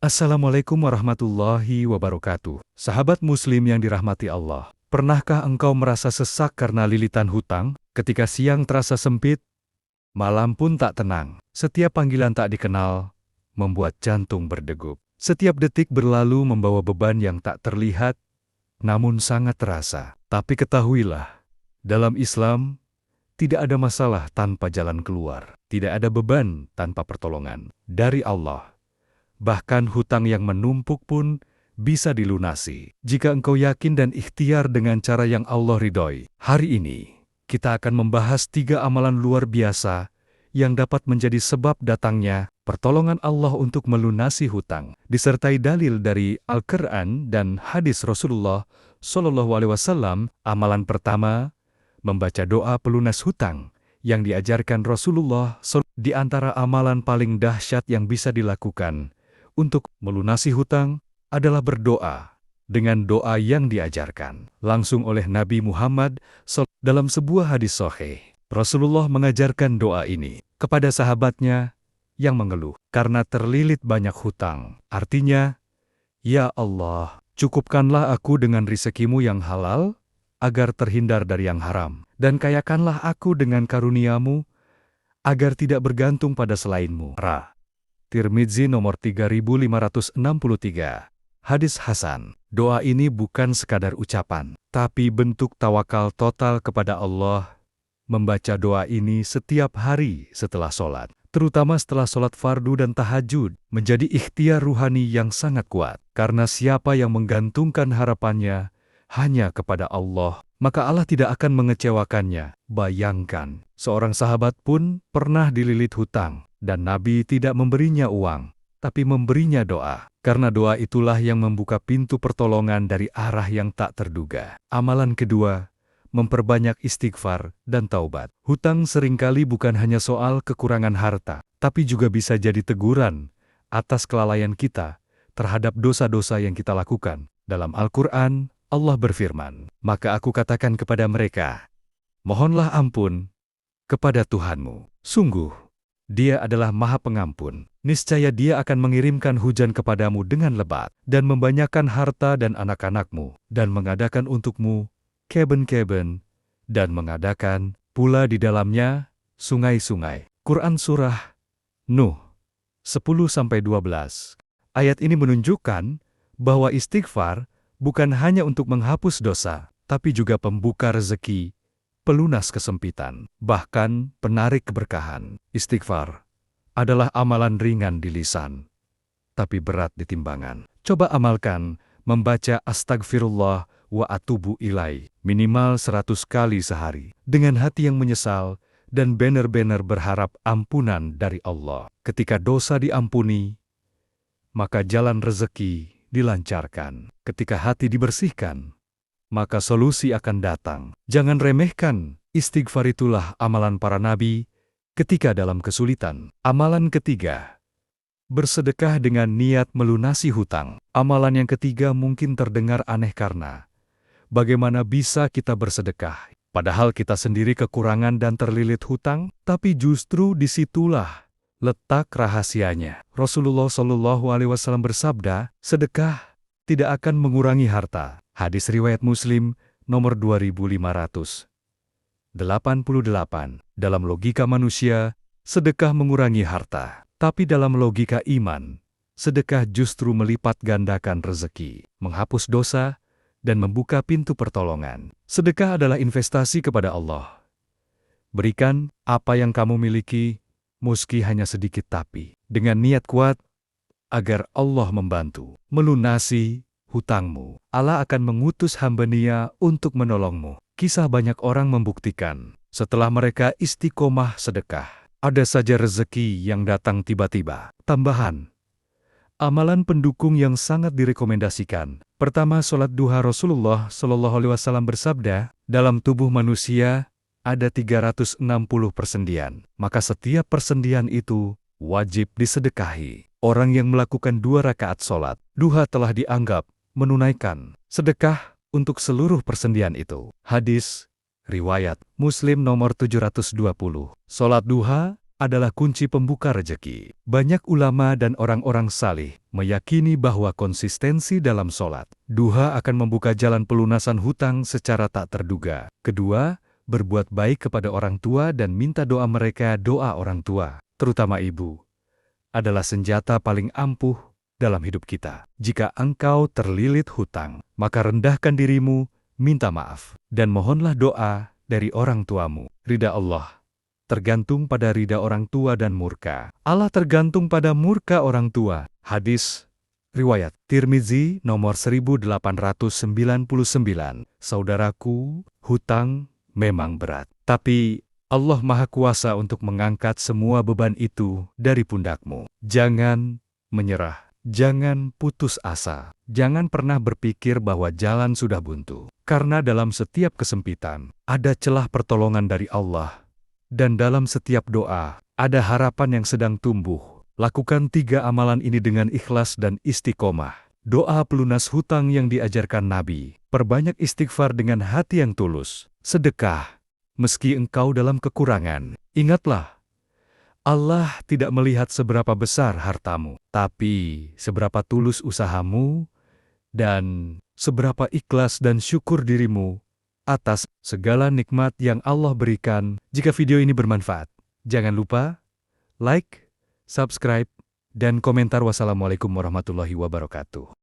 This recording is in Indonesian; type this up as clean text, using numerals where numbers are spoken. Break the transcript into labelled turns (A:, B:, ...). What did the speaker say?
A: Assalamualaikum warahmatullahi wabarakatuh. Sahabat muslim yang dirahmati Allah, pernahkah engkau merasa sesak karena lilitan hutang? Ketika siang terasa sempit, malam pun tak tenang. Setiap panggilan tak dikenal membuat jantung berdegup. Setiap detik berlalu membawa beban yang tak terlihat, namun sangat terasa. Tapi ketahuilah, dalam Islam, tidak ada masalah tanpa jalan keluar. Tidak ada beban tanpa pertolongan dari Allah. Bahkan hutang yang menumpuk pun bisa dilunasi jika engkau yakin dan ikhtiar dengan cara yang Allah ridhoi. Hari ini, kita akan membahas 3 amalan luar biasa yang dapat menjadi sebab datangnya pertolongan Allah untuk melunasi hutang, disertai dalil dari Al-Quran dan hadis Rasulullah SAW. Amalan pertama, membaca doa pelunas hutang yang diajarkan Rasulullah SAW. Di antara amalan paling dahsyat yang bisa dilakukan untuk melunasi hutang adalah berdoa dengan doa yang diajarkan langsung oleh Nabi Muhammad SAW. Dalam sebuah hadis sahih, Rasulullah mengajarkan doa ini kepada sahabatnya yang mengeluh karena terlilit banyak hutang. Artinya, "Ya Allah, cukupkanlah aku dengan rezekimu yang halal agar terhindar dari yang haram, dan kayakanlah aku dengan karuniamu agar tidak bergantung pada selainmu." Tirmidzi nomor 3563. Hadis Hasan. Doa ini bukan sekadar ucapan, tapi bentuk tawakal total kepada Allah. Membaca doa ini setiap hari setelah sholat, terutama setelah sholat fardu dan tahajud, menjadi ikhtiar ruhani yang sangat kuat. Karena siapa yang menggantungkan harapannya hanya kepada Allah, maka Allah tidak akan mengecewakannya. Bayangkan, seorang sahabat pun pernah dililit hutang, dan Nabi tidak memberinya uang, tapi memberinya doa. Karena doa itulah yang membuka pintu pertolongan dari arah yang tak terduga. Amalan kedua, memperbanyak istighfar dan taubat. Hutang seringkali bukan hanya soal kekurangan harta, tapi juga bisa jadi teguran atas kelalaian kita terhadap dosa-dosa yang kita lakukan. Dalam Al-Quran, Allah berfirman, "Maka aku katakan kepada mereka, mohonlah ampun kepada Tuhanmu. Sungguh, Dia adalah Maha Pengampun. Niscaya Dia akan mengirimkan hujan kepadamu dengan lebat, dan membanyakan harta dan anak-anakmu, dan mengadakan untukmu kebun-kebun, dan mengadakan pula di dalamnya sungai-sungai." Quran Surah Nuh 10-12. Ayat ini menunjukkan bahwa istighfar bukan hanya untuk menghapus dosa, tapi juga pembuka rezeki, pelunas kesempitan, bahkan penarik keberkahan. Istighfar adalah amalan ringan di lisan, tapi berat di timbangan. Coba amalkan membaca astagfirullah wa atubu ilai minimal 100 kali sehari, dengan hati yang menyesal dan benar-benar berharap ampunan dari Allah. Ketika dosa diampuni, maka jalan rezeki dilancarkan. Ketika hati dibersihkan, maka solusi akan datang. Jangan remehkan, istighfar itulah amalan para nabi ketika dalam kesulitan. Amalan ketiga, bersedekah dengan niat melunasi hutang. Amalan yang ketiga mungkin terdengar aneh karena bagaimana bisa kita bersedekah padahal kita sendiri kekurangan dan terlilit hutang? Tapi justru disitulah letak rahasianya. Rasulullah SAW bersabda, "Sedekah tidak akan mengurangi harta." Hadis riwayat Muslim nomor 2588. Dalam logika manusia, sedekah mengurangi harta. Tapi dalam logika iman, sedekah justru melipat gandakan rezeki, menghapus dosa, dan membuka pintu pertolongan. Sedekah adalah investasi kepada Allah. Berikan apa yang kamu miliki, meski hanya sedikit, tapi dengan niat kuat agar Allah membantu melunasi hutangmu. Allah akan mengutus hamba-Nya untuk menolongmu. Kisah banyak orang membuktikan, setelah mereka istiqomah sedekah, ada saja rezeki yang datang tiba-tiba. Tambahan, amalan pendukung yang sangat direkomendasikan. Pertama, sholat duha. Rasulullah SAW bersabda, dalam tubuh manusia ada 360 persendian, maka setiap persendian itu wajib disedekahi. Orang yang melakukan 2 rakaat sholat duha telah dianggap menunaikan sedekah untuk seluruh persendian itu. Hadis riwayat Muslim nomor 720. Sholat duha adalah kunci pembuka rejeki. Banyak ulama dan orang-orang salih meyakini bahwa konsistensi dalam sholat, duha akan membuka jalan pelunasan hutang secara tak terduga. Kedua, berbuat baik kepada orang tua dan minta doa mereka. Doa orang tua, terutama ibu, adalah senjata paling ampuh dalam hidup kita. Jika engkau terlilit hutang, maka rendahkan dirimu, minta maaf, dan mohonlah doa dari orang tuamu. Ridha Allah tergantung pada ridha orang tua dan murka Allah tergantung pada murka orang tua. Hadis riwayat Tirmizi nomor 1899. Saudaraku, hutang memang berat, tapi Allah Maha Kuasa untuk mengangkat semua beban itu dari pundakmu. Jangan menyerah. Jangan putus asa. Jangan pernah berpikir bahwa jalan sudah buntu. Karena dalam setiap kesempitan, ada celah pertolongan dari Allah. Dan dalam setiap doa, ada harapan yang sedang tumbuh. Lakukan 3 amalan ini dengan ikhlas dan istiqomah. Doa pelunas hutang yang diajarkan Nabi. Perbanyak istighfar dengan hati yang tulus. Sedekah, meski engkau dalam kekurangan. Ingatlah, Allah tidak melihat seberapa besar hartamu, tapi seberapa tulus usahamu dan seberapa ikhlas dan syukur dirimu atas segala nikmat yang Allah berikan. Jika video ini bermanfaat, jangan lupa like, subscribe, dan komentar. Wassalamualaikum warahmatullahi wabarakatuh.